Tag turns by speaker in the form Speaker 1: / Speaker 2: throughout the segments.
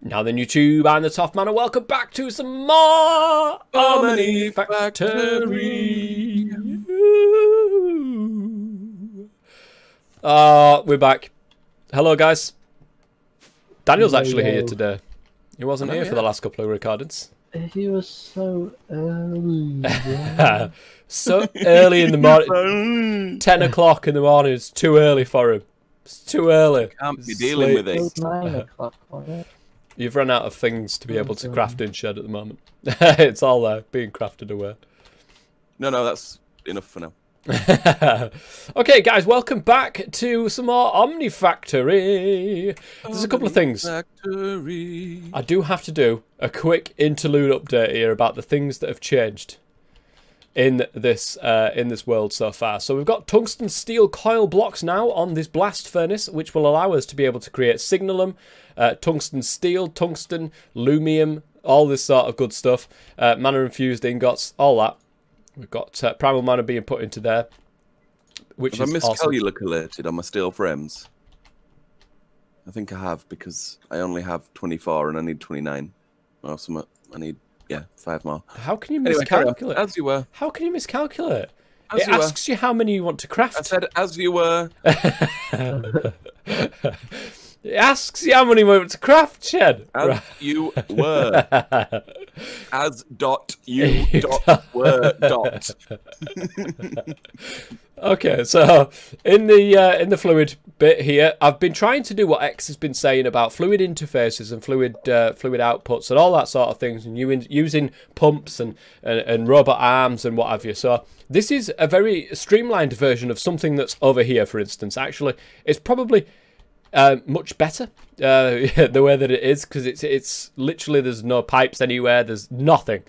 Speaker 1: Now then, YouTube, I'm the Toff Man, and welcome back to some more Omnifactory. We're back. Hello, guys. Daniel's actually here today. He wasn't here for the last couple of recordings.
Speaker 2: He was so early.
Speaker 1: So early in the morning. 10 o'clock in the morning. It's too early for him. It's too early.
Speaker 3: Can't be dealing with it.
Speaker 2: It was 9 o'clock, wasn't it?
Speaker 1: You've run out of things to be able to craft in shed at the moment. It's all there, being crafted away.
Speaker 3: No, that's enough for now.
Speaker 1: Okay, guys, welcome back to some more Omnifactory. There's a couple of things. I do have to do a quick interlude update here about the things that have changed in this world so far. So we've got tungsten steel coil blocks now on this blast furnace, which will allow us to be able to create signalum, tungsten steel, tungsten, lumium, all this sort of good stuff, mana infused ingots, all that. We've got primal mana being put into there, which
Speaker 3: have
Speaker 1: is
Speaker 3: I
Speaker 1: awesome.
Speaker 3: miscalculated on my steel frames? I think I have, because I only have 24 and I need 29. Or something. I need, 5 more.
Speaker 1: How can you
Speaker 3: Anyway,
Speaker 1: miscalculate?
Speaker 3: as you were.
Speaker 1: How can you miscalculate?
Speaker 3: As
Speaker 1: It
Speaker 3: you were.
Speaker 1: asks you how many you want to craft.
Speaker 3: I said, as you were.
Speaker 1: It asks you how many you want to craft, Shed.
Speaker 3: As you were. As dot you dot were dot.
Speaker 1: Okay, so in the fluid bit here, I've been trying to do what X has been saying about fluid interfaces and fluid outputs and all that sort of things, and using pumps and robot arms and what have you. So this is a very streamlined version of something that's over here, for instance. Actually, it's probably much better the way that it is, because it's literally, there's no pipes anywhere, there's nothing.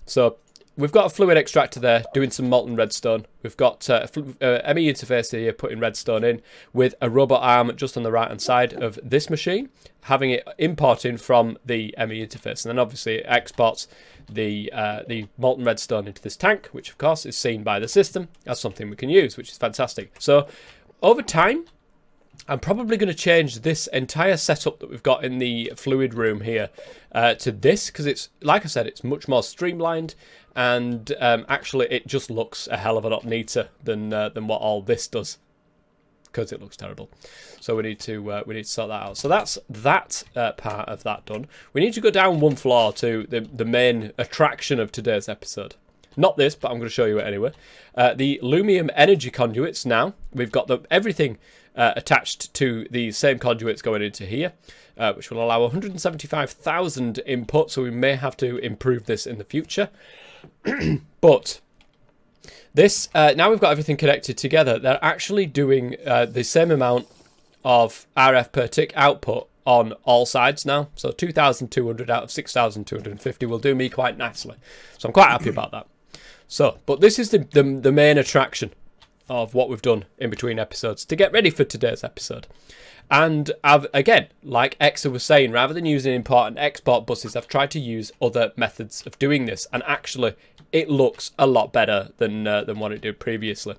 Speaker 1: So we've got a fluid extractor there doing some molten redstone. We've got a ME interface here putting redstone in with a robot arm just on the right hand side of this machine, having it importing from the ME interface, and then obviously it exports the molten redstone into this tank, which of course is seen by the system as something we can use, which is fantastic. So over time, I'm probably going to change this entire setup that we've got in the fluid room here to this, because it's, like I said, it's much more streamlined, and actually it just looks a hell of a lot neater than what all this does, because it looks terrible. So we need to sort that out. So that's that part of that done. We need to go down one floor to the main attraction of today's episode. Not this, but I'm going to show you it anyway. The Lumium energy conduits now. We've got everything attached to the same conduits going into here, which will allow 175,000 input, so we may have to improve this in the future. But this, now we've got everything connected together, they're actually doing the same amount of RF per tick output on all sides now. So 2,200 out of 6,250 will do me quite nicely. So I'm quite happy about that. So, but this is the main attraction of what we've done in between episodes to get ready for today's episode. And I've, again, like Exa was saying, rather than using import and export buses, I've tried to use other methods of doing this, and actually it looks a lot better than what it did previously.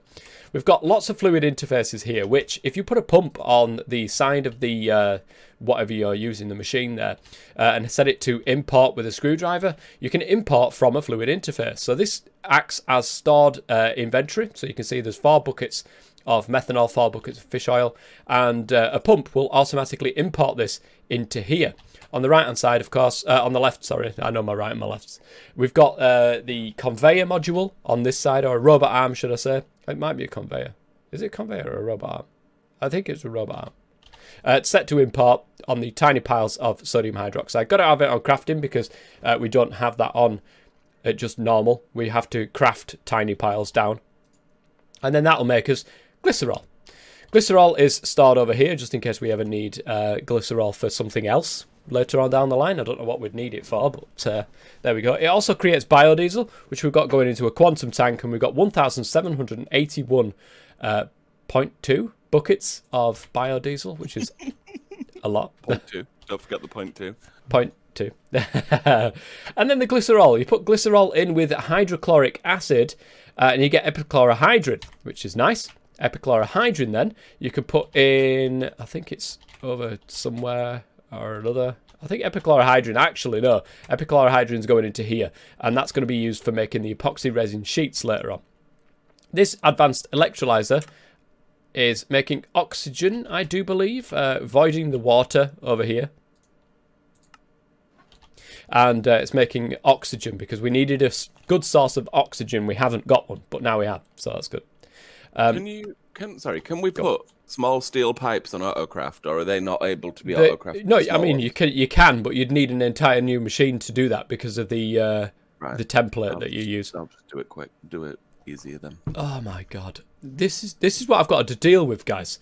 Speaker 1: We've got lots of fluid interfaces here, which if you put a pump on the side of the whatever you're using, the machine there, and set it to import with a screwdriver, you can import from a fluid interface. So this acts as stored inventory. So you can see there's 4 buckets of methanol, 4 buckets of fish oil, and a pump will automatically import this into here. On the right hand side, of course, on the left, sorry, I know my right and my left, we've got the conveyor module on this side, or a robot arm, should I say. It might be a conveyor. Is it a conveyor or a robot arm? I think it's a robot arm. It's set to import on the tiny piles of sodium hydroxide. Got to have it on crafting, because we don't have that on just normal. We have to craft tiny piles down. And then that'll make us glycerol. Glycerol is stored over here, just in case we ever need glycerol for something else later on down the line. I don't know what we'd need it for, but there we go. It also creates biodiesel, which we've got going into a quantum tank, and we've got 1,781.2 buckets of biodiesel, which is a lot.
Speaker 3: 0.2. Don't forget the 0.2.
Speaker 1: 0.2. And then the glycerol. You put glycerol in with hydrochloric acid, and you get epichlorohydrin, which is nice. Epichlorohydrin, then you could put in, I think it's over somewhere or another. I think epichlorohydrin, actually, no. Epichlorohydrin's going into here, and that's going to be used for making the epoxy resin sheets later on. This advanced electrolyzer is making oxygen, I do believe, voiding the water over here. And it's making oxygen because we needed a good source of oxygen. We haven't got one, but now we have, so that's good.
Speaker 3: Can we put small steel pipes on Autocraft, or are they not able to be Autocraft?
Speaker 1: No, I mean you can, but you'd need an entire new machine to do that because of the template that you use.
Speaker 3: I'll just do it quick, do it easier then.
Speaker 1: Oh my god, this is what I've got to deal with, guys.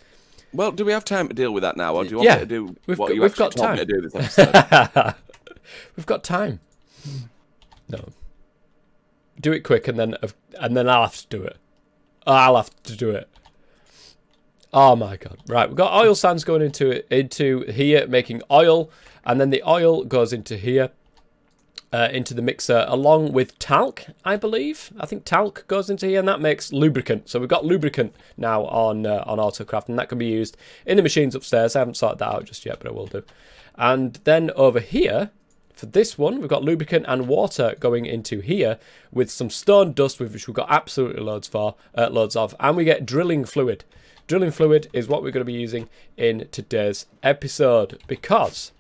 Speaker 3: Well, do we have time to deal with that now, or do you want me to do what you actually told me to do this episode?
Speaker 1: We've got time. No, do it quick, and then I'll have to do it. I'll have to do it. Oh my god! Right, we've got oil sands going into here, making oil, and then the oil goes into here, into the mixer, along with talc, I believe. I think talc goes into here, and that makes lubricant. So we've got lubricant now on Autocraft, and that can be used in the machines upstairs. I haven't sorted that out just yet, but I will do. And then over here, for this one, we've got lubricant and water going into here with some stone dust, which we've got absolutely loads of, and we get drilling fluid. Drilling fluid is what we're going to be using in today's episode because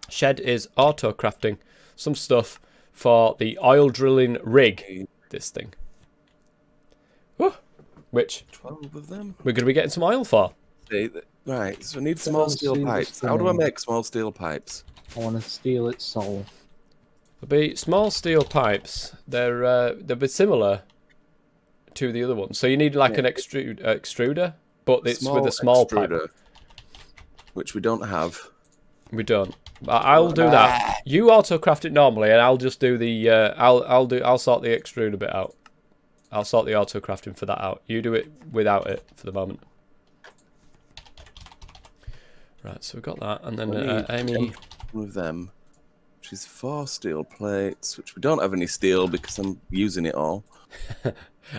Speaker 1: Shed is auto-crafting some stuff for the oil drilling rig, this thing. Woo! Which
Speaker 3: 12 of them.
Speaker 1: We're going to be getting some oil for.
Speaker 3: Right, so we need small steel pipes. How do I make small steel pipes?
Speaker 2: I want to steal its soul.
Speaker 1: There'll be small steel pipes. They'll be similar to the other ones. So you need like an extruder, but it's with a small pipe,
Speaker 3: which we don't have.
Speaker 1: We don't. I'll do that. You auto-craft it normally, and I'll just do the. I'll sort the extruder bit out. I'll sort the auto-crafting for that out. You do it without it for the moment. Right, so we've got that, and then Amy.
Speaker 3: With them, which is 4 steel plates, which we don't have any steel because I'm using it all.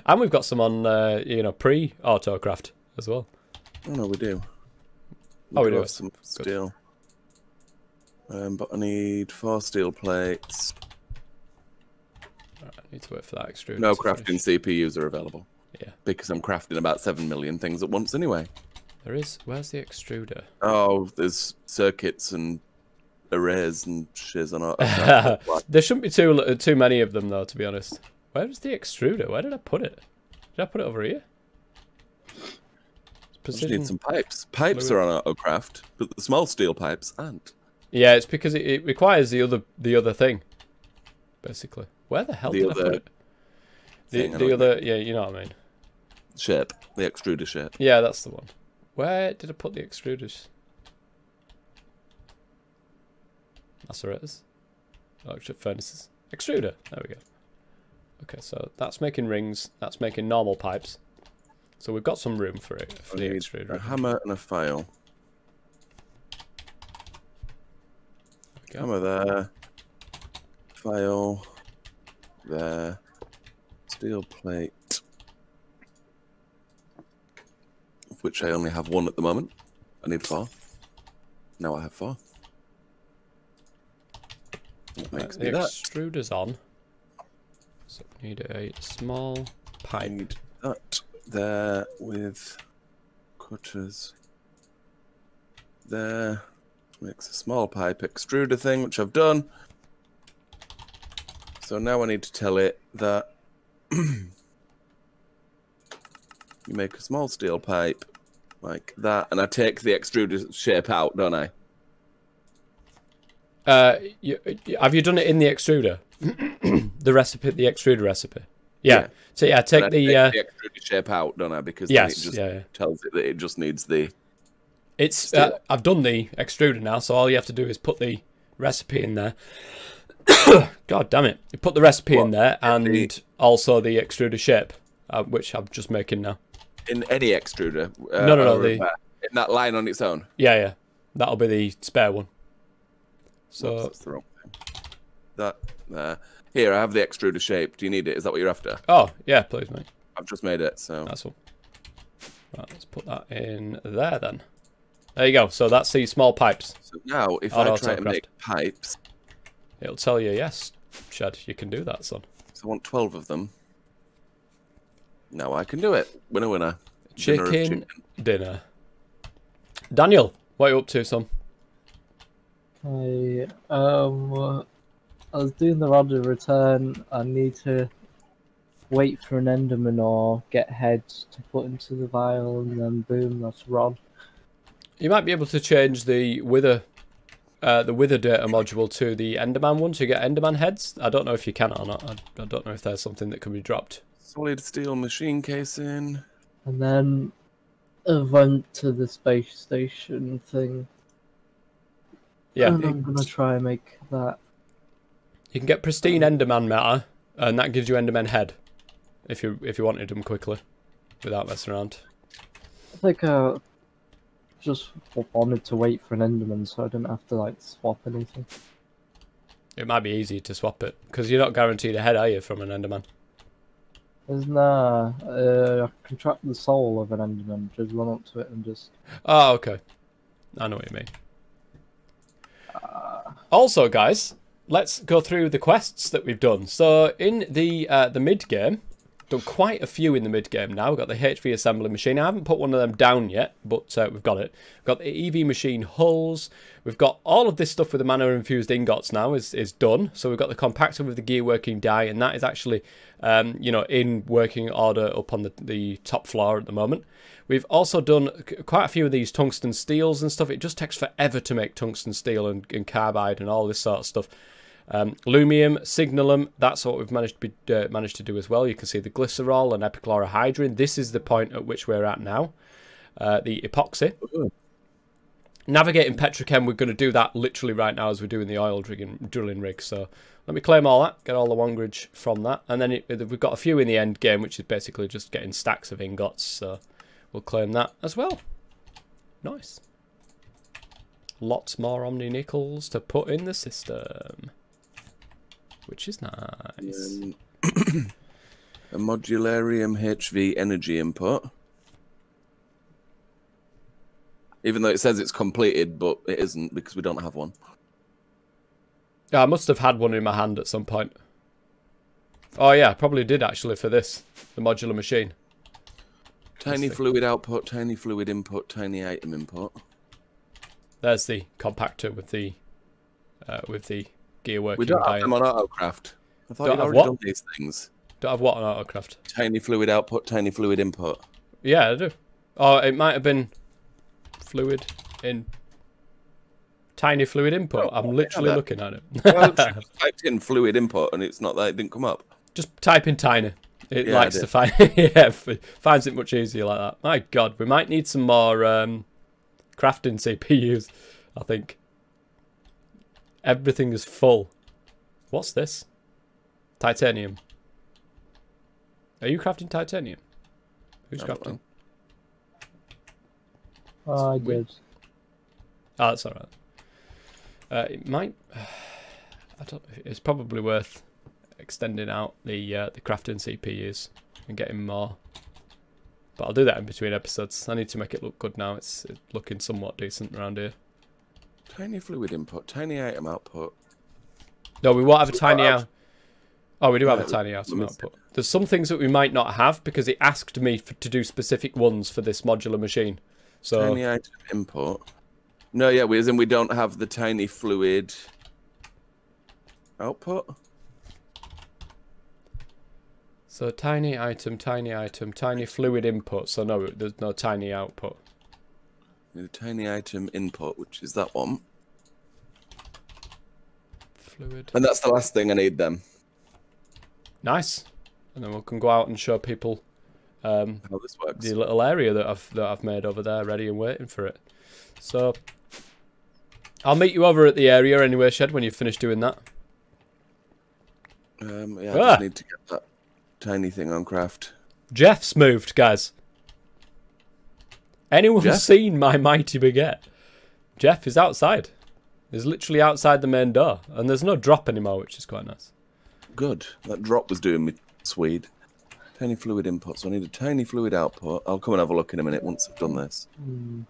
Speaker 1: And we've got some on, pre-autocraft as well.
Speaker 3: Oh no, we do.
Speaker 1: We do
Speaker 3: have some steel. But I need 4 steel plates.
Speaker 1: Right, I need to wait for that extruder.
Speaker 3: No crafting CPUs are available.
Speaker 1: Yeah.
Speaker 3: Because I'm crafting about 7 million things at once anyway.
Speaker 1: There is. Where's the extruder?
Speaker 3: Oh, there's circuits and arrays and shiz on it.
Speaker 1: There shouldn't be too many of them though, to be honest. Where is the extruder? Where did I put it? Did I put it over here?
Speaker 3: I just need some pipes. Pipes are on Autocraft, but the small steel pipes aren't.
Speaker 1: Yeah, it's because it requires the other thing, basically. Where the hell did I put it? The other, yeah, you know what I mean.
Speaker 3: Shape, the extruder shape.
Speaker 1: Yeah, that's the one. Where did I put the extruders? Macerators. Electric furnaces. Extruder. There we go. Okay, so that's making rings. That's making normal pipes. So we've got some room for it, for the extruder.
Speaker 3: A hammer and a file. Hammer there. File. There. Steel plate. Of which I only have 1 at the moment. I need 4. Now I have 4.
Speaker 1: Right, the extruder's on. So we need a small pipe.
Speaker 3: I need that there with cutters. There. Makes a small pipe extruder thing, which I've done. So now I need to tell it that you make a small steel pipe like that, and I take the extruder shape out, don't I?
Speaker 1: Have you done it in the extruder? The recipe, the extruder recipe. Yeah. So yeah, take the
Speaker 3: extruder shape out, don't I? Because then it just tells it that it just needs the.
Speaker 1: It's. I've done the extruder now, so all you have to do is put the recipe in there. God damn it! You put the recipe in there, and also the extruder shape, which I'm just making now.
Speaker 3: In any extruder?
Speaker 1: No.
Speaker 3: In that line on its own?
Speaker 1: Yeah. That'll be the spare one. So
Speaker 3: oops, that's the wrong thing. That there. Here, I have the extruder shape. Do you need it? Is that what you're after?
Speaker 1: Oh, yeah, please, mate.
Speaker 3: I've just made it, so.
Speaker 1: That's all. Right, let's put that in there then. There you go. So that's the small pipes.
Speaker 3: So now, if
Speaker 1: Auto
Speaker 3: I try to
Speaker 1: autocraft.
Speaker 3: make pipes,
Speaker 1: It'll tell you, yes, Shad, you can do that, son.
Speaker 3: so I want 12 of them. Now I can do it. Winner, winner.
Speaker 1: Chicken dinner. Daniel, what are you up to, son?
Speaker 2: I was doing the rod of return. I need to wait for an Enderman or get heads to put into the vial, and then boom, that's rod.
Speaker 1: You might be able to change the wither data module to the Enderman one to get Enderman heads. I don't know if you can or not. I don't know if there's something that can be dropped.
Speaker 3: Solid steel machine casing.
Speaker 2: And then I went to the space station thing.
Speaker 1: Yeah.
Speaker 2: And I'm gonna try and make that.
Speaker 1: You can get pristine Enderman matter, and that gives you Enderman head, if you wanted them quickly, without messing around.
Speaker 2: I think I just wanted to wait for an Enderman so I didn't have to like swap anything.
Speaker 1: It might be easy to swap it, because you're not guaranteed a head, are you, from an Enderman?
Speaker 2: I can track the soul of an Enderman, just run up to it and just...
Speaker 1: Oh, okay. I know what you mean. Also, guys, let's go through the quests that we've done. So, in the mid-game, done quite a few in the mid-game now. We've got the HV assembly machine. I haven't put one of them down yet, but we've got it. We've got the EV machine hulls. We've got all of this stuff with the mana-infused ingots now is done. So we've got the compactor with the gear working die, and that is actually, you know, in working order up on the top floor at the moment. We've also done quite a few of these tungsten steels and stuff. It just takes forever to make tungsten steel and carbide and all this sort of stuff. Lumium, signalum, that's what we've managed to do as well. You can see the glycerol and epichlorohydrin. This is the point at which we're at now. The epoxy. Navigating petrochem, we're going to do that literally right now as we're doing the oil drilling rig. So let me claim all that, get all the wongrage from that. And then we've got a few in the end game, which is basically just getting stacks of ingots. So we'll claim that as well. Nice. Lots more Omni nickels to put in the system, which is nice.
Speaker 3: A modularium HV energy input. Even though it says it's completed, but it isn't because we don't have one.
Speaker 1: Yeah, I must have had one in my hand at some point. Oh yeah, probably did actually for this, the modular machine.
Speaker 3: Tiny fluid output, tiny fluid input, tiny item input.
Speaker 1: There's the compactor with the gear working.
Speaker 3: We don't have them on Autocraft. I thought
Speaker 1: Don't
Speaker 3: you'd
Speaker 1: have
Speaker 3: already
Speaker 1: what?
Speaker 3: done these things.
Speaker 1: Don't have what on Autocraft?
Speaker 3: Tiny fluid output, tiny fluid input.
Speaker 1: Yeah, I do. Oh, it might have been fluid in tiny fluid input.
Speaker 3: Oh,
Speaker 1: I'm literally looking at it.
Speaker 3: Well, I just typed in fluid input and it's not that it didn't come up.
Speaker 1: Just type in tiny. It
Speaker 3: Yeah,
Speaker 1: likes to find. Yeah, finds it much easier like that. My God, we might need some more crafting CPUs. I think everything is full. What's this? Titanium. Are you crafting titanium? Who's crafting?
Speaker 2: I did.
Speaker 1: Oh, that's all right. It might. I don't. It's probably worth extending out the crafting CPUs and getting more. But I'll do that in between episodes. I need to make it look good now. It's looking somewhat decent around here.
Speaker 3: Tiny fluid input, tiny item output.
Speaker 1: No, we won't have a tiny out. Oh, we do have a tiny item output. There's some things that we might not have because it asked me to do specific ones for this modular machine. So
Speaker 3: Tiny item input. No, yeah, we don't have the tiny fluid output.
Speaker 1: So tiny item, tiny fluid input. So no, there's no tiny output.
Speaker 3: The tiny item input, which is that one.
Speaker 1: Fluid.
Speaker 3: And that's the last thing I need then.
Speaker 1: Nice. And then we can go out and show people
Speaker 3: How this works.
Speaker 1: the little area that I've made over there, ready and waiting for it. So I'll meet you over at the area anyway, Shed, when you've finished doing that.
Speaker 3: Yeah, I just need to get that tiny thing on craft.
Speaker 1: Jeff's moved, guys. Anyone
Speaker 3: Jeff?
Speaker 1: seen my mighty baguette? Jeff is outside. He's literally outside the main door, and there's no drop anymore, which is quite nice.
Speaker 3: Good. That drop was doing me Swede. Tiny fluid input, so I need a tiny fluid output. I'll come and have a look in a minute once I've done this.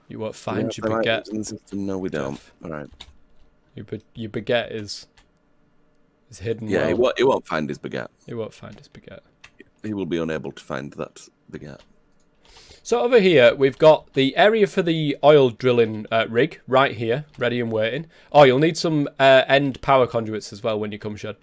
Speaker 1: You won't find your baguette.
Speaker 3: In the system? No, we don't. All right.
Speaker 1: Your baguette is hidden.
Speaker 3: Yeah,
Speaker 1: well.
Speaker 3: he won't find his baguette.
Speaker 1: He won't find his baguette.
Speaker 3: He will be unable to find that baguette.
Speaker 1: So over here, we've got the area for the oil drilling rig right here, ready and waiting. Oh, you'll need some end power conduits as well when you come, Shed.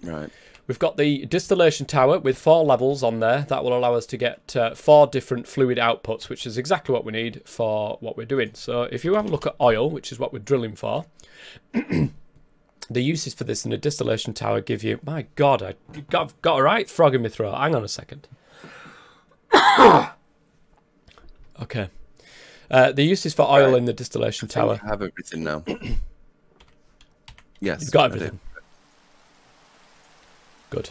Speaker 3: Right.
Speaker 1: We've got the distillation tower with 4 levels on there. That will allow us to get 4 different fluid outputs, which is exactly what we need for what we're doing. So if you have a look at oil, which is what we're drilling for, the uses for this in a distillation tower give you... My God, I've got a right frog in my throat. Hang on a second. Okay. The uses for oil in the distillation tower...
Speaker 3: I have everything now. Yes.
Speaker 1: You've got everything. Good.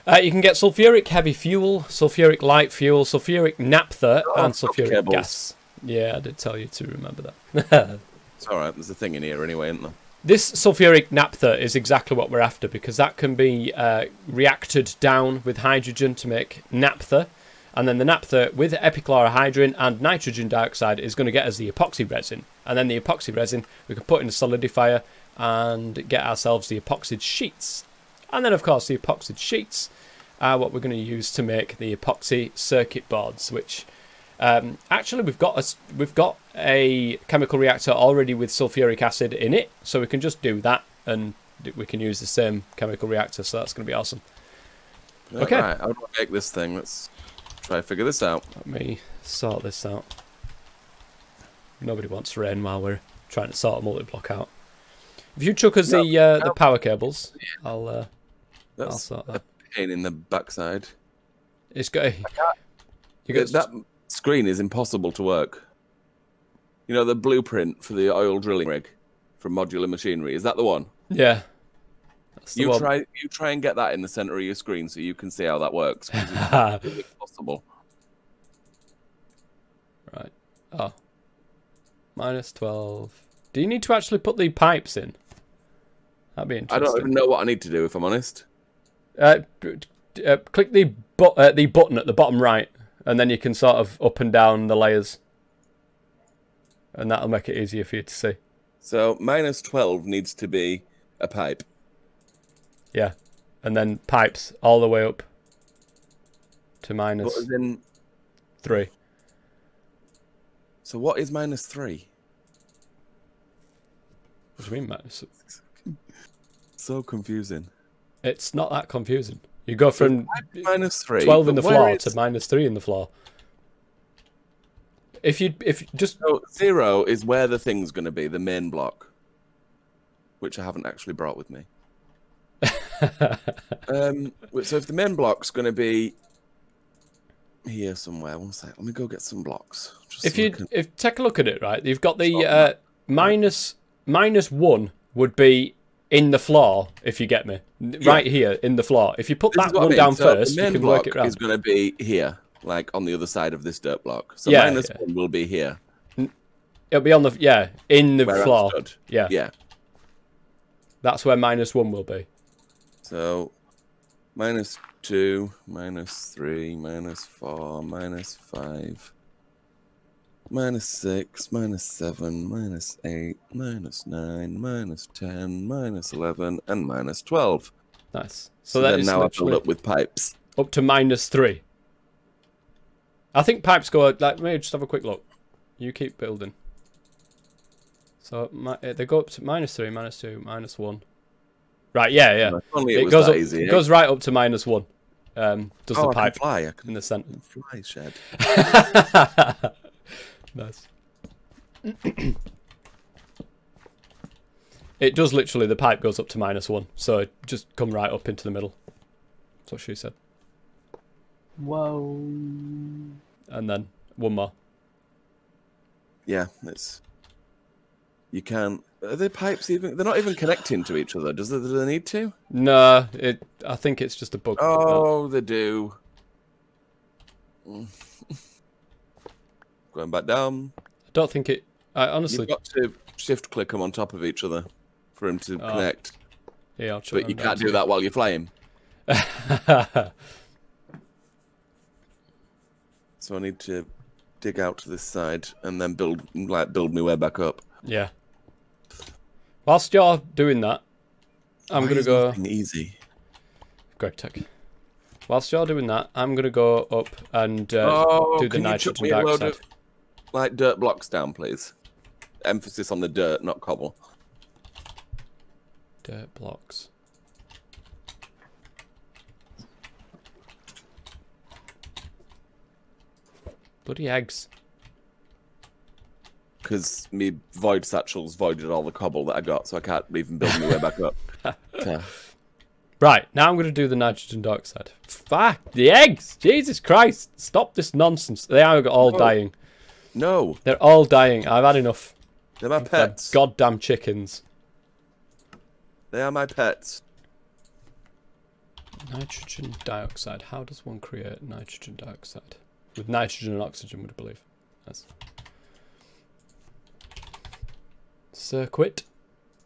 Speaker 1: You can get sulfuric heavy fuel, sulfuric light fuel, sulfuric naphtha, and sulfuric
Speaker 3: cables.
Speaker 1: gas. Yeah, I did tell you to remember that.
Speaker 3: It's alright, there's a thing in here anyway, isn't there?
Speaker 1: This sulfuric naphtha is exactly what we're after, because that can be reacted down with hydrogen to make naphtha, and then the naphtha with epichlorohydrin and nitrogen dioxide is going to get us the epoxy resin, and then the epoxy resin we can put in a solidifier and get ourselves the epoxid sheets. And then, of course, the epoxid sheets are what we're going to use to make the epoxy circuit boards, which actually we've got a chemical reactor already with sulfuric acid in it, so we can just do that and we can use the same chemical reactor, so that's going to be awesome. Okay.
Speaker 3: Right, how do I make this thing? Let's try to figure this out.
Speaker 1: Let me sort this out. Nobody wants rain while we're trying to sort a multi-block out. If you chuck us the power cables, I'll sort that.
Speaker 3: A pain in the backside.
Speaker 1: It's got
Speaker 3: that screen is impossible to work. You know the blueprint for the oil drilling rig from Modular Machinery. Is that the one?
Speaker 1: Yeah. That's the one.
Speaker 3: You try and get that in the center of your screen so you can see how that works. It's impossible.
Speaker 1: Right. Oh. -12. Do you need to actually put the pipes in? That'd be interesting.
Speaker 3: I don't even know what I need to do, if I'm honest.
Speaker 1: Click the button at the bottom right, and then you can sort of up and down the layers. And that'll make it easier for you to see.
Speaker 3: So, -12 needs to be a pipe.
Speaker 1: Yeah. And then pipes all the way up to -3.
Speaker 3: So what is -3?
Speaker 1: What do you mean, minus?
Speaker 3: So confusing.
Speaker 1: It's not that confusing. You go from
Speaker 3: -3,
Speaker 1: 12 in the floor to -3 in the floor. If you just...
Speaker 3: So 0 is where the thing's going to be, the main block. Which I haven't actually brought with me. So if the main block's going to be here somewhere, one sec, let me go get some blocks.
Speaker 1: If take a look at it, right, you've got the -1 would be in the floor, if you get me. Right here, in the floor. If you put that one down first, you can work it round.
Speaker 3: Is going to be here, like on the other side of this dirt block. So
Speaker 1: yeah,
Speaker 3: -1 will be here.
Speaker 1: It'll be on the, in the
Speaker 3: where
Speaker 1: floor.
Speaker 3: Yeah.
Speaker 1: That's where -1 will be.
Speaker 3: So, -2, -3, -4, -5, -6, -7, -8, -9, -10, -11, and -12.
Speaker 1: Nice.
Speaker 3: So that then now I fill up with pipes.
Speaker 1: Up to -3. I think pipes go, like, maybe just have a quick look. You keep building. So they go up to -3, -2, -1. Right, yeah.
Speaker 3: It goes easy,
Speaker 1: goes right up to -1. Does the pipe
Speaker 3: I can
Speaker 1: in the centre.
Speaker 3: Fly, Shed.
Speaker 1: Nice. It does literally, the pipe goes up to -1, so just come right up into the middle. That's what she said.
Speaker 2: Whoa.
Speaker 1: And then one more.
Speaker 3: Yeah, it's... You can't... Are the pipes even... They're not even connecting to each other. Do they need to?
Speaker 1: No, I think it's just a bug.
Speaker 3: Oh, they do. Going back down.
Speaker 1: I don't think it... I honestly...
Speaker 3: You've got to shift-click them on top of each other for them to connect.
Speaker 1: Yeah, I'll try.
Speaker 3: But you can't do that while you're flying. So I need to dig out to this side and then build my way back up.
Speaker 1: Yeah. Whilst you're doing that, I'm going to go...
Speaker 3: Nothing easy.
Speaker 1: Greg Tech. Whilst you're doing that, I'm going to go up and do the nitrogen dioxide.
Speaker 3: Like dirt blocks down, please. Emphasis on the dirt, not cobble.
Speaker 1: Dirt blocks. Bloody eggs.
Speaker 3: Because me void satchels voided all the cobble that I got, so I can't even build my way back up.
Speaker 1: Right, now I'm going to do the nitrogen dioxide. Fuck, the eggs! Jesus Christ, stop this nonsense. They are all dying.
Speaker 3: No.
Speaker 1: They're all dying. I've had enough.
Speaker 3: They're my pets.
Speaker 1: Goddamn chickens.
Speaker 3: They are my pets.
Speaker 1: Nitrogen dioxide. How does one create nitrogen dioxide? With nitrogen and oxygen, would I believe. Yes. Circuit.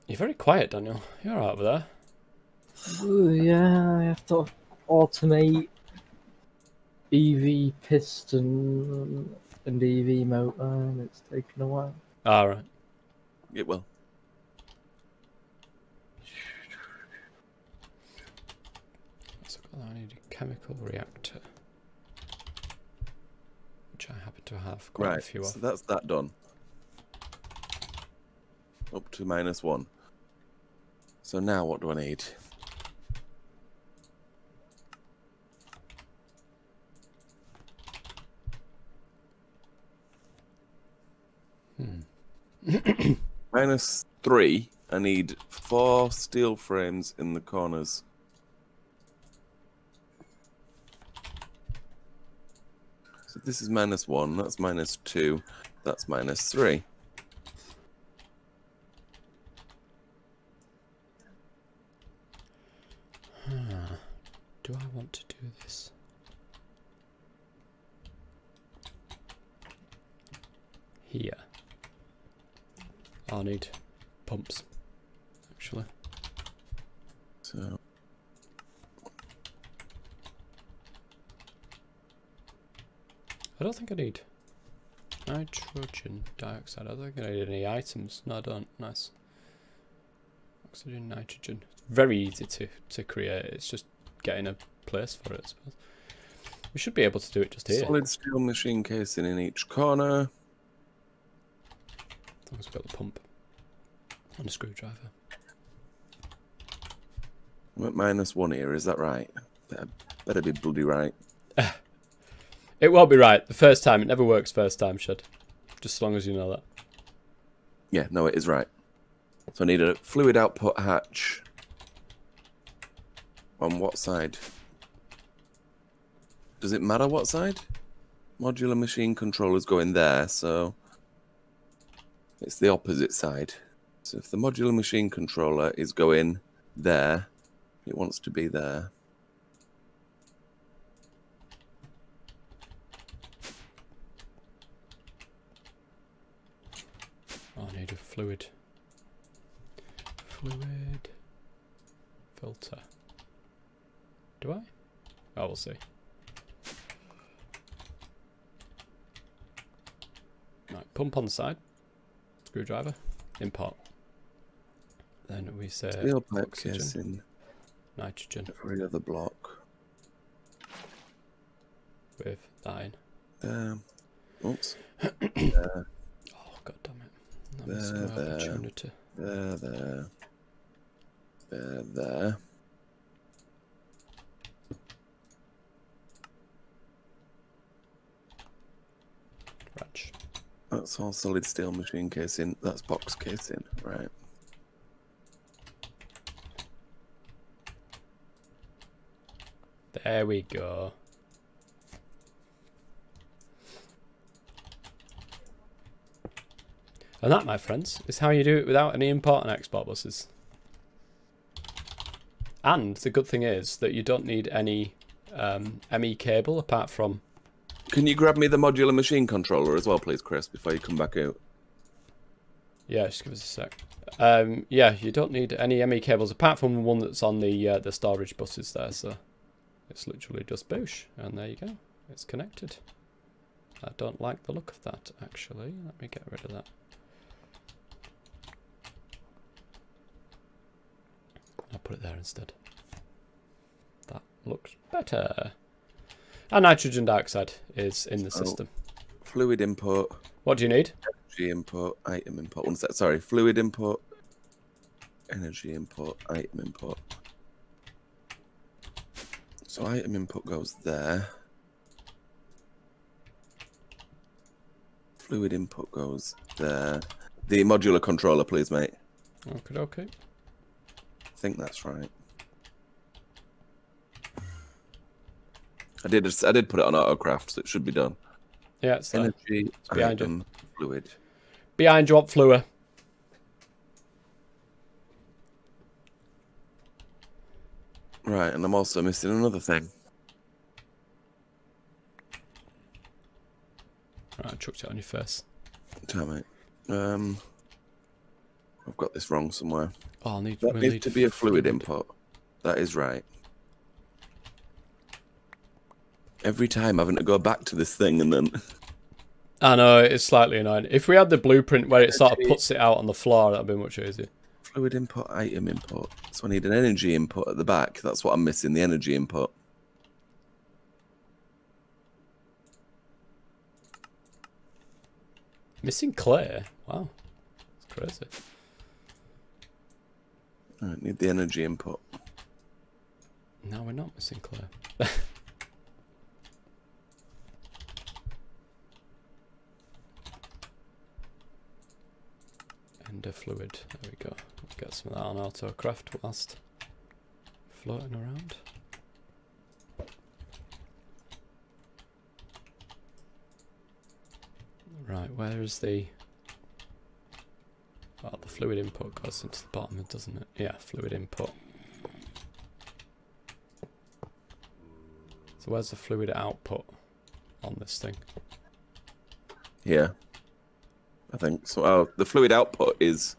Speaker 1: You're very quiet, Daniel. You're all right over there.
Speaker 2: Ooh, yeah, I have to automate EV piston and EV motor, and it's taken a while.
Speaker 1: All right.
Speaker 3: It will.
Speaker 1: So I need a chemical reactor, which I happen to have quite a few of.
Speaker 3: So that's that done. Up to -1. So now what do I need? -3. I need 4 steel frames in the corners. So this is -1. That's -2. That's -3.
Speaker 1: Do I want to do this? Here. I'll need pumps, actually.
Speaker 3: So
Speaker 1: I don't think I need nitrogen dioxide. I don't think I need any items. No, I don't. Nice. Oxygen, nitrogen. It's very easy to create. It's just getting a place for it, I suppose. We should be able to do it just here.
Speaker 3: Solid steel machine casing in each corner.
Speaker 1: As long as we've got the pump and a screwdriver.
Speaker 3: I'm at -1 here, is that right? Better be bloody right.
Speaker 1: It won't be right the first time. It never works first time, Shed. Just as long as you know that.
Speaker 3: Yeah, no, it is right. So I need a fluid output hatch. On what side? Does it matter what side? Modular machine controllers go in there, so it's the opposite side. So if the modular machine controller is going there, it wants to be there.
Speaker 1: Oh, I need a fluid filter. Do I? Oh, we'll see. Right, pump on the side. Screwdriver. Import. Then we say
Speaker 3: Steel pipe
Speaker 1: oxygen,
Speaker 3: casing.
Speaker 1: Nitrogen.
Speaker 3: Every other block.
Speaker 1: With thine.
Speaker 3: Oops.
Speaker 1: Oh, god damn it. That was an opportunity.
Speaker 3: There.
Speaker 1: Ranch.
Speaker 3: That's all solid steel machine casing. That's box casing, right?
Speaker 1: There we go. And that, my friends, is how you do it without any import and export buses. And the good thing is that you don't need any ME cable apart from...
Speaker 3: Can you grab me the modular machine controller as well, please, Chris, before you come back out?
Speaker 1: Yeah, just give us a sec. Yeah, you don't need any ME cables apart from the one that's on the storage buses there, so it's literally just boosh, and there you go. It's connected. I don't like the look of that, actually. Let me get rid of that. I'll put it there instead. That looks better. And nitrogen dioxide is in the system.
Speaker 3: Fluid input.
Speaker 1: What do you need?
Speaker 3: Energy input, item input. One sec, sorry. Fluid input, energy input, item input. So item input goes there. Fluid input goes there. The modular controller, please, mate.
Speaker 1: Okay, okay.
Speaker 3: I think that's right. I did put it on autocraft, so it should be done.
Speaker 1: Yeah, it's there.
Speaker 3: Energy,
Speaker 1: It's behind you.
Speaker 3: item, fluid.
Speaker 1: Behind you, up fluid.
Speaker 3: Right, and I'm also missing another thing.
Speaker 1: Right, I chucked it on your face.
Speaker 3: Damn it. I've got this wrong somewhere.
Speaker 1: Oh,
Speaker 3: That
Speaker 1: we'll
Speaker 3: needs to be a fluid input. That is right. Every time having to go back to this thing and then...
Speaker 1: I know, it's slightly annoying. If we had the blueprint where it sort of puts it out on the floor, that'd be much easier.
Speaker 3: Fluid input, item input. So I need an energy input at the back. That's what I'm missing, the energy input.
Speaker 1: Missing clay? Wow. That's crazy.
Speaker 3: I need the energy input.
Speaker 1: No, we're not missing clay. Ender fluid. There we go. Let's get some of that on autocraft whilst floating around. Right, where is the... Well, the fluid input goes into the bottom, doesn't it? Yeah, fluid input. So where's the fluid output on this thing?
Speaker 3: Here. I think so. Oh, the fluid output is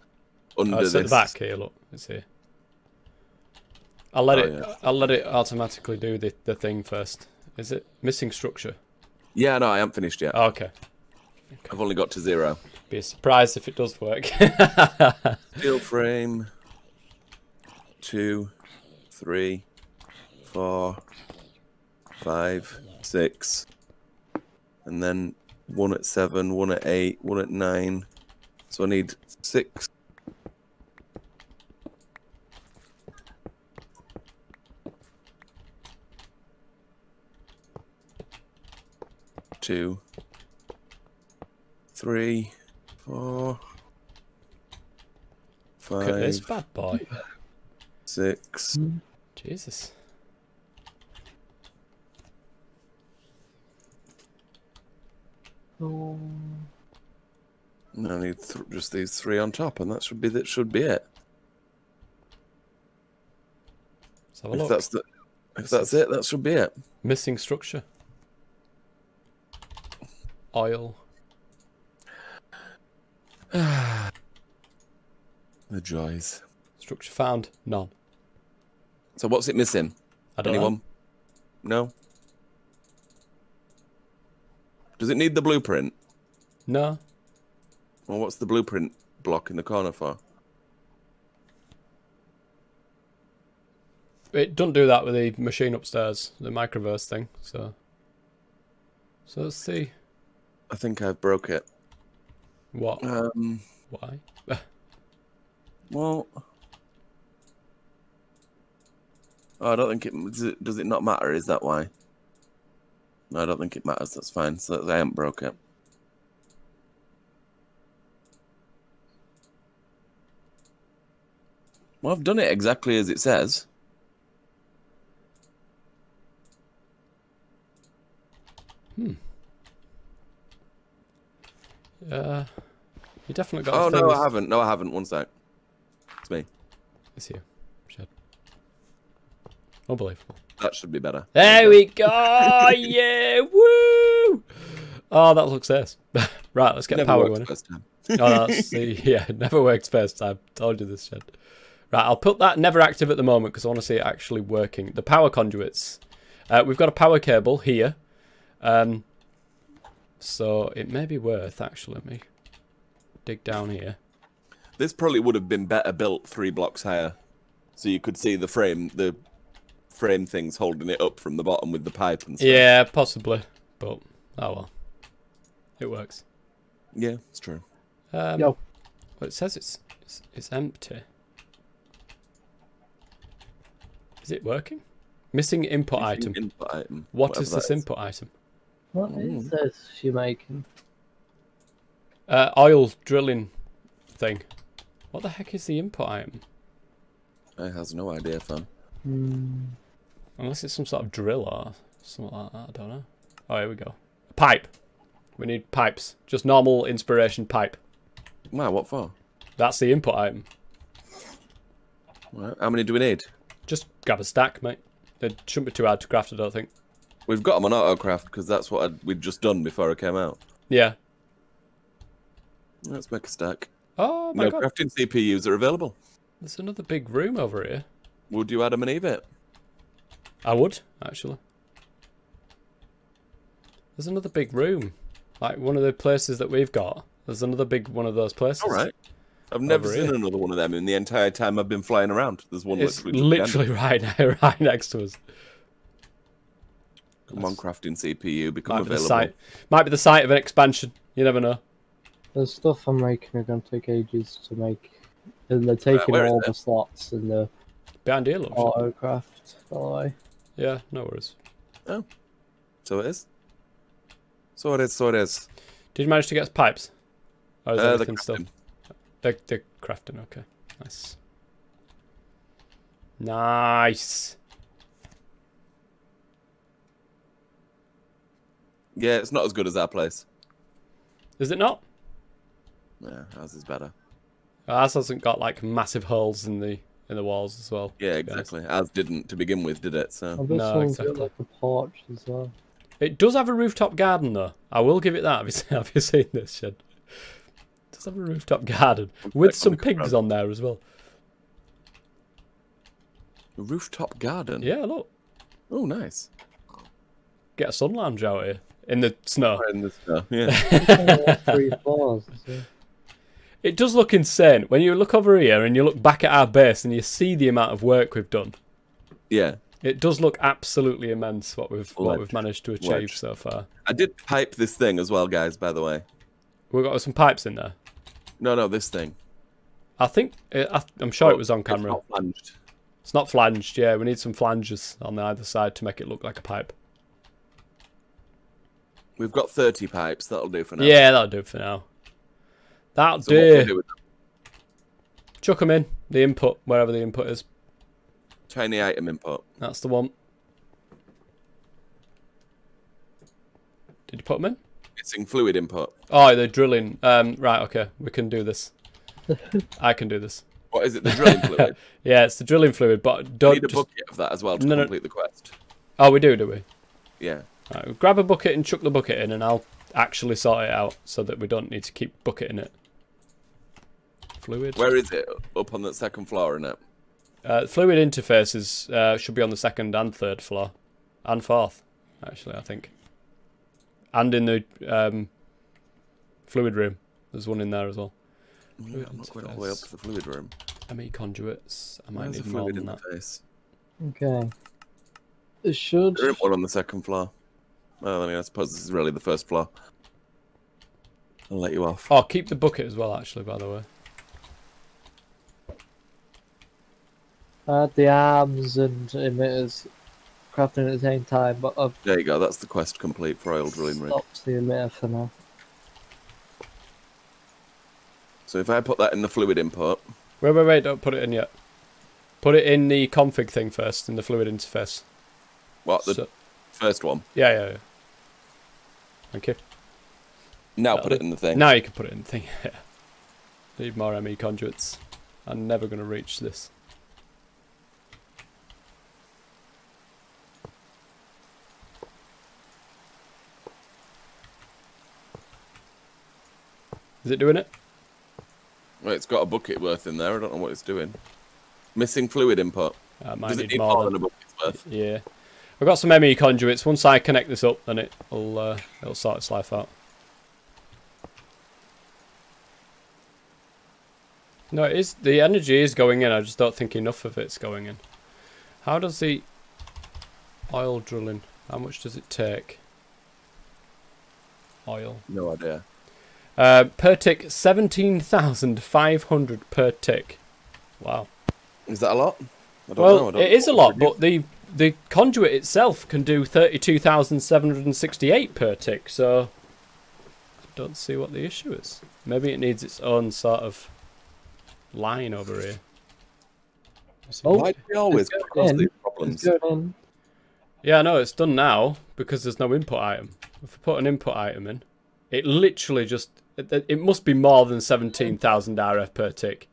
Speaker 3: under
Speaker 1: it's
Speaker 3: this.
Speaker 1: at the back here, look. It's here. I'll let it automatically do the thing first. Is it missing structure?
Speaker 3: Yeah, no, I haven't finished yet.
Speaker 1: Oh, okay.
Speaker 3: I've only got to 0.
Speaker 1: Be surprised if it does work.
Speaker 3: Steel frame. 2, 3, 4, 5, 6. And then 1 at 7, 1 at 8, 1 at 9. So I need 6. Two, 3, 4, 5.
Speaker 1: Look at this bad boy.
Speaker 3: 6.
Speaker 1: Jesus.
Speaker 2: Oh.
Speaker 3: And I need just these 3 on top, and that should be it.
Speaker 1: Let's have a look.
Speaker 3: If that's it, that should be it.
Speaker 1: Missing structure. Oil.
Speaker 3: The joys.
Speaker 1: Structure found. None.
Speaker 3: So what's it missing?
Speaker 1: I don't
Speaker 3: Anyone?
Speaker 1: know.
Speaker 3: No? Does it need the blueprint?
Speaker 1: No.
Speaker 3: Well, what's the blueprint block in the corner for?
Speaker 1: It doesn't do that with the machine upstairs, the microverse thing, so let's see.
Speaker 3: I think I've broke it.
Speaker 1: What? Why?
Speaker 3: Well... Oh, I don't think it... Does it not matter? Is that why? No, I don't think it matters. That's fine. So I haven't broke it. Well, I've done it exactly as it says.
Speaker 1: You definitely got.
Speaker 3: Oh no, I haven't. No, I haven't. One sec. It's me.
Speaker 1: It's you. Shed. Unbelievable.
Speaker 3: That should be better.
Speaker 1: There we go. Yeah. Woo. Oh, that looks nice. Right, let's get the power going.
Speaker 3: First time.
Speaker 1: Oh, that's yeah. It never works first time. Told you this, Shed. Right, I'll put that never active at the moment because I want to see it actually working. The power conduits. We've got a power cable here. So So it may be worth, actually, me dig down here.
Speaker 3: This probably would have been better built 3 blocks higher. So you could see the frame things holding it up from the bottom with the pipe and stuff.
Speaker 1: Yeah, possibly. But, oh well. It works.
Speaker 3: Yeah, it's true.
Speaker 2: Yo.
Speaker 1: Well, it says it's empty. Is it working? Missing input item.
Speaker 3: Input item.
Speaker 1: What is
Speaker 3: Whatever
Speaker 1: this
Speaker 3: that is.
Speaker 1: input item?
Speaker 2: What is this you're making?
Speaker 1: Oil drilling thing. What the heck is the input item?
Speaker 3: I has no idea, fam.
Speaker 1: Unless it's some sort of drill or something like that. I don't know. Oh, here we go. Pipe. We need pipes. Just normal inspiration pipe.
Speaker 3: Wow, what for?
Speaker 1: That's the input item.
Speaker 3: Right. How many do we need?
Speaker 1: Just grab a stack, mate. It shouldn't be too hard to craft, I don't think.
Speaker 3: We've got them on autocraft because that's what we'd just done before I came out.
Speaker 1: Yeah.
Speaker 3: Let's make a stack.
Speaker 1: Oh my
Speaker 3: No
Speaker 1: god.
Speaker 3: crafting CPUs are available.
Speaker 1: There's another big room over here.
Speaker 3: Would you Adam and Eve it?
Speaker 1: I would, actually. There's another big room. Like one of the places that we've got. There's another big one of those places.
Speaker 3: All right. I've never
Speaker 1: Over
Speaker 3: seen
Speaker 1: here.
Speaker 3: another one of them in the entire time I've been flying around. There's one
Speaker 1: It's
Speaker 3: literally just behind
Speaker 1: literally right next to us.
Speaker 3: us. Come on, crafting CPU, become
Speaker 1: Might be,
Speaker 3: available.
Speaker 1: might be the site of an expansion. You never know.
Speaker 2: The stuff I'm making are going to take ages to make. And they're taking
Speaker 3: where is
Speaker 2: all
Speaker 3: it?
Speaker 2: the slots in the
Speaker 1: Behind here, look.
Speaker 2: autocraft, by the way.
Speaker 1: Yeah, no worries.
Speaker 3: Oh, so it is. So it is. So it is.
Speaker 1: Did you manage to get pipes? Or is
Speaker 3: The
Speaker 1: everything still?
Speaker 3: crafting.
Speaker 1: They're crafting, okay. Nice. Nice.
Speaker 3: Yeah, it's not as good as our place.
Speaker 1: Is it not?
Speaker 3: Yeah, ours is better.
Speaker 1: Ours hasn't got like massive holes in the walls as well.
Speaker 3: Yeah,
Speaker 1: to be honest.
Speaker 3: exactly. Ours didn't to begin with, did it? So
Speaker 2: Oh, this
Speaker 1: No,
Speaker 2: one's
Speaker 1: exactly.
Speaker 2: got like a porch as well.
Speaker 1: It does have a rooftop garden though. I will give it that. Have you seen this shed? It does have a rooftop garden with
Speaker 3: like
Speaker 1: some
Speaker 3: on the
Speaker 1: pigs
Speaker 3: front.
Speaker 1: on there as well.
Speaker 3: a rooftop garden.
Speaker 1: Yeah, look.
Speaker 3: Oh, nice.
Speaker 1: Get a sun lounge out here in the snow.
Speaker 3: Right in the snow. Yeah.
Speaker 2: 3 floors. As well.
Speaker 1: It does look insane when you look over here and you look back at our base and you see the amount of work we've done.
Speaker 3: Yeah.
Speaker 1: It does look absolutely immense what we've managed to achieve
Speaker 3: Ledge.
Speaker 1: so far.
Speaker 3: I did pipe this thing as well, guys. By the way.
Speaker 1: We've got some pipes in there.
Speaker 3: No, this thing.
Speaker 1: I think I'm sure it was on camera.
Speaker 3: It's not flanged.
Speaker 1: It's not flanged. Yeah, we need some flanges on the either side to make it look like a pipe.
Speaker 3: We've got 30 pipes. That'll do for now.
Speaker 1: Yeah, that'll do for now. That'll
Speaker 3: So what we'll
Speaker 1: do.
Speaker 3: do with them?
Speaker 1: Chuck them in the input wherever the input is.
Speaker 3: Tiny item input.
Speaker 1: That's the one. Did you put them in?
Speaker 3: Missing fluid input.
Speaker 1: Oh, they're drilling. Right, okay. We can do this. I can do this.
Speaker 3: What is it? The drilling fluid.
Speaker 1: Yeah, it's the drilling fluid, but
Speaker 3: We
Speaker 1: don't
Speaker 3: need a
Speaker 1: just...
Speaker 3: bucket of that as well to
Speaker 1: No, no.
Speaker 3: complete the quest.
Speaker 1: Oh, we do we?
Speaker 3: Yeah.
Speaker 1: Right, we'll grab a bucket and chuck the bucket in, and I'll actually sort it out so that we don't need to keep bucketing it. Fluid.
Speaker 3: Where is it? Up on the second floor, isn't it?
Speaker 1: Fluid interfaces should be on the 2nd and 3rd floor. And 4th, actually, I think. And in the fluid room. There's one in there as well.
Speaker 3: Yeah, I'm not going all the way up to the fluid room.
Speaker 1: ME conduits. I might
Speaker 3: Where's the
Speaker 1: need more
Speaker 3: fluid
Speaker 1: than that.
Speaker 3: interface?
Speaker 2: Okay. It should.
Speaker 3: There isn't one on the second floor. Well, I mean, I suppose this is really the first floor. I'll let you off.
Speaker 1: Oh, keep the bucket as well, actually, by the way.
Speaker 2: The arms and emitters crafting at the same time, but I've
Speaker 3: There you go. That's the quest complete for oil drilling rig.
Speaker 2: stopped the emitter for now.
Speaker 3: So if I put that in the fluid input,
Speaker 1: Wait, don't put it in yet. Put it in the config thing first, in the fluid interface.
Speaker 3: what the
Speaker 1: So-
Speaker 3: first one?
Speaker 1: Yeah. Thank you.
Speaker 3: Now put it in the thing.
Speaker 1: Now you can put it in the thing. Yeah. Need more ME conduits. I'm never going to reach this. Is it doing it?
Speaker 3: Well, it's got a bucket worth in there. I don't know what it's doing. Missing fluid input.
Speaker 1: Might
Speaker 3: Does it
Speaker 1: need
Speaker 3: need
Speaker 1: more
Speaker 3: more
Speaker 1: than...
Speaker 3: than a bucket's worth?
Speaker 1: Yeah. I've got some ME conduits. Once I connect this up, then it'll sort its life out. No, it is. The energy is going in. I just don't think enough of it's going in. How does the oil drilling? How much does it take? Oil.
Speaker 3: No idea.
Speaker 1: Per tick, 17,500 per tick. Wow.
Speaker 3: Is that a lot? I don't know.
Speaker 1: Well, it is a lot, but the conduit itself can do 32,768 per tick. So I don't see what the issue is. Maybe it needs its own sort of line over here.
Speaker 3: Why do we always cause these problems?
Speaker 1: Yeah, I know it's done now because there's no input item. If I put an input item in, it literally just it must be more than 17,000 RF per tick.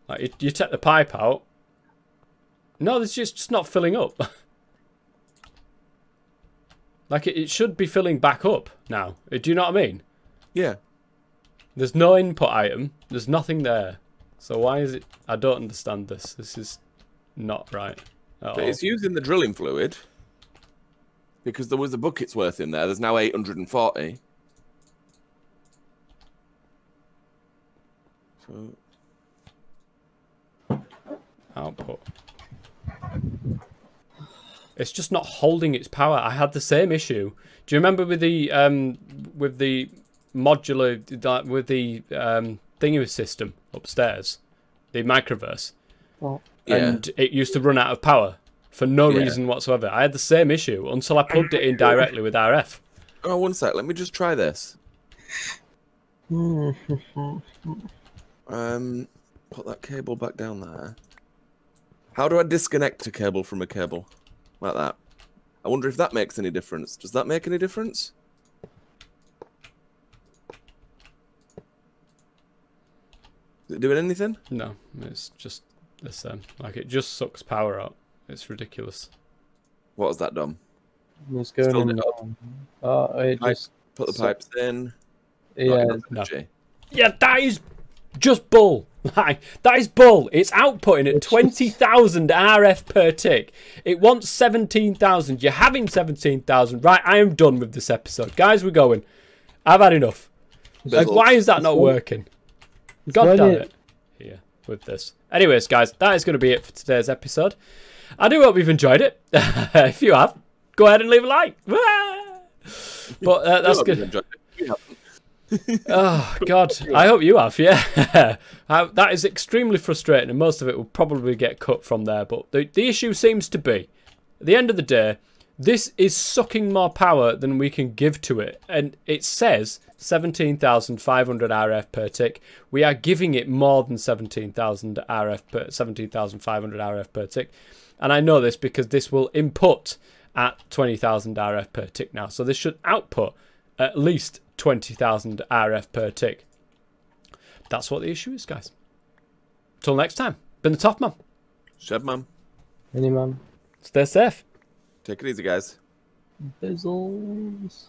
Speaker 1: Like you take the pipe out. No, it's just not filling up. Like it should be filling back up now. Do you know what I mean?
Speaker 3: Yeah.
Speaker 1: There's no input item. There's nothing there. So why is it? I don't understand this. This is not right at all.
Speaker 3: It's using the drilling fluid because there was a bucket's worth in there. There's now 840. So
Speaker 1: output. It's just not holding its power. I had the same issue. Do you remember with the modular, with the thingy system upstairs, the microverse?
Speaker 2: Well,
Speaker 1: and it used to run out of power for no reason whatsoever. I had the same issue until I plugged it in directly with RF.
Speaker 3: Oh, one sec. Let me just try this. Put that cable back down there. How do I disconnect a cable from a cable? Like that. I wonder if that makes any difference. Does that make any difference? Is it doing anything?
Speaker 1: No, it's just the same. Like it just sucks power out. It's ridiculous.
Speaker 3: What has that done?
Speaker 2: It's going
Speaker 3: Filled
Speaker 2: in.
Speaker 3: it up.
Speaker 2: It just
Speaker 3: Put the pipes in.
Speaker 2: yeah.
Speaker 1: No. Yeah, that is just bull. Like, that is bull. It's outputting at 20,000 RF per tick. It wants 17,000. You're having 17,000. Right, I am done with this episode. Guys, we're going. I've had enough. Like, why is that not working? God damn it. Here, with this. Anyways, guys, that is going to be it for today's episode. I do hope you've enjoyed it. If you have, go ahead and leave a like. But that's good. Oh God, I hope you have. Yeah, that is extremely frustrating, and most of it will probably get cut from there. But the issue seems to be, at the end of the day, this is sucking more power than we can give to it, and it says 17,500 RF per tick. We are giving it more than 17,000 RF per 17,500 RF per tick, and I know this because this will input at 20,000 RF per tick now. So this should output at least 20,000 RF per tick. That's what the issue is, guys. Till next time, been the Toff Man.
Speaker 3: Shed man.
Speaker 2: Any man.
Speaker 1: Stay safe.
Speaker 3: Take it easy, guys.
Speaker 2: Bizzles.